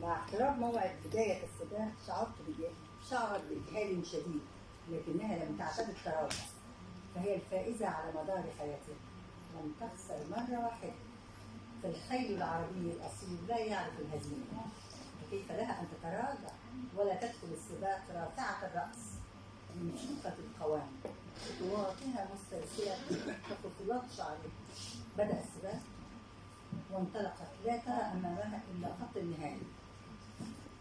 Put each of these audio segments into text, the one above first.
مع اقتراب موعد بداية السباق شعرت بإجهاد شديد، لكنها لم تعتد التراجع، فهي الفائزة على مدار حياتها، لم تخسر مرة واحدة. فالخيل العربي الأصيل لا يعرف الهزيمة، فكيف لها أن تتراجع ولا تدخل السباق رافعة الرأس منشوفة القوام، خطواتها مسترسلة كخطوات شعرها. بدأ السباق وانطلقت لا ترى أمامها إلا خط النهاية.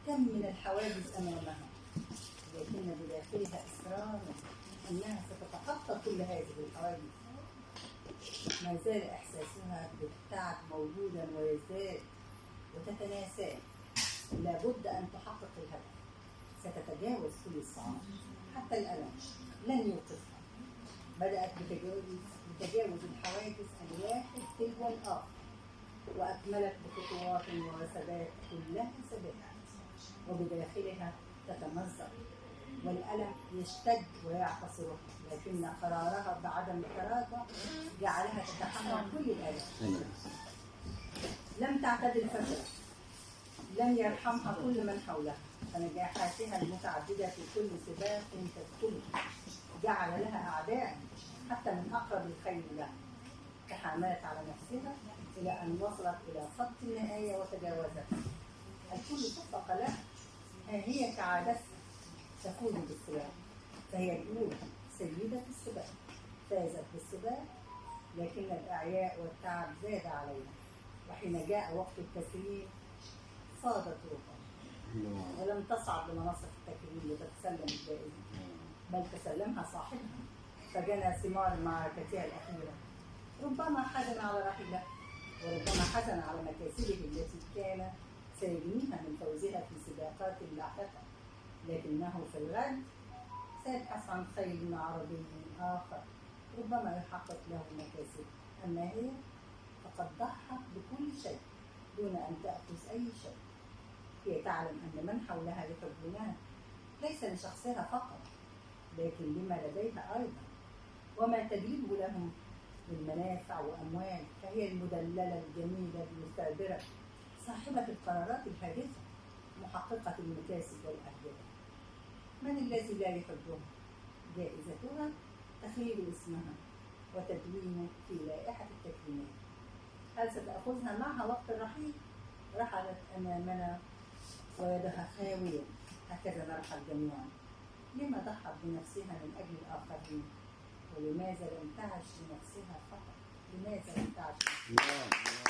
كم من الحواجز أمامها، لكن بداخلها إصرار أنها ستتخطى كل هذه الحواجز. ما زال إحساسها بالتعب موجودا ويزداد وتتناساه. لابد أن تحقق الهدف، ستتجاوز كل الصعاب، حتى الألم لن يوقفها. بدأت بتجاوز الحواجز الواحد تلو الآخر، وأكملت بخطوات ووثبات كلها ثبات، وبداخلها تتمزق والألم يشتد ويعتصرها، لكن قرارها بعدم التراجع جعلها تتحمل كل الآلام. لم تعتد الفشل، لم يرحمها كل من حولها، فنجاحاتها المتعددة في كل سباق تدخله جعل لها أعداء حتى من أقرب الخيل لها. تحاملت على نفسها إلى أن وصلت إلى خط النهاية وتجاوزت. الكل صفق لها، هي كعادتها تفوز بالسباق، فهي الأولى سيدة السباق، فازت بالسباق، لكن الإعياء والتعب زاد عليها. وحين جاء وقت التكريم صادت روحها ولم تصعد لمنصة التكريم لتتسلم الجائزة، بل تسلمها صاحبها فجنى ثمار معركتها الأخيرة. ربما حزن على رحيله، وربما حزن على مكاسبه التي كان سيجنيها من فوزها في سباقات لاحقة، لكنه في الغد سيبحث عن خيل عربي آخر ربما يحقق له مكاسب. أما هي فقد ضحت بكل شيء دون أن تأخذ أي شيء. هي تعلم أن من حولها يحبونها ليس لشخصها فقط، لكن لما لديها أيضا وما تجلبه لهم من منافع وأموال. فهي المدللة الجميلة المثابرة، صاحبة القرارات الهادفة، محققة المكاسب والأهداف. من الذي لا يحبها؟ جائزتها تخليد اسمها وتدوينه في لائحة التكريمات. هل ستأخذها معها وقت الرحيل؟ رحلت أمامنا ويدها خاوية، هكذا نرحل جميعا. لما ضحت بنفسها من أجل الآخرين؟ ولماذا لم تعش لنفسها فقط؟ لماذا لم تعش؟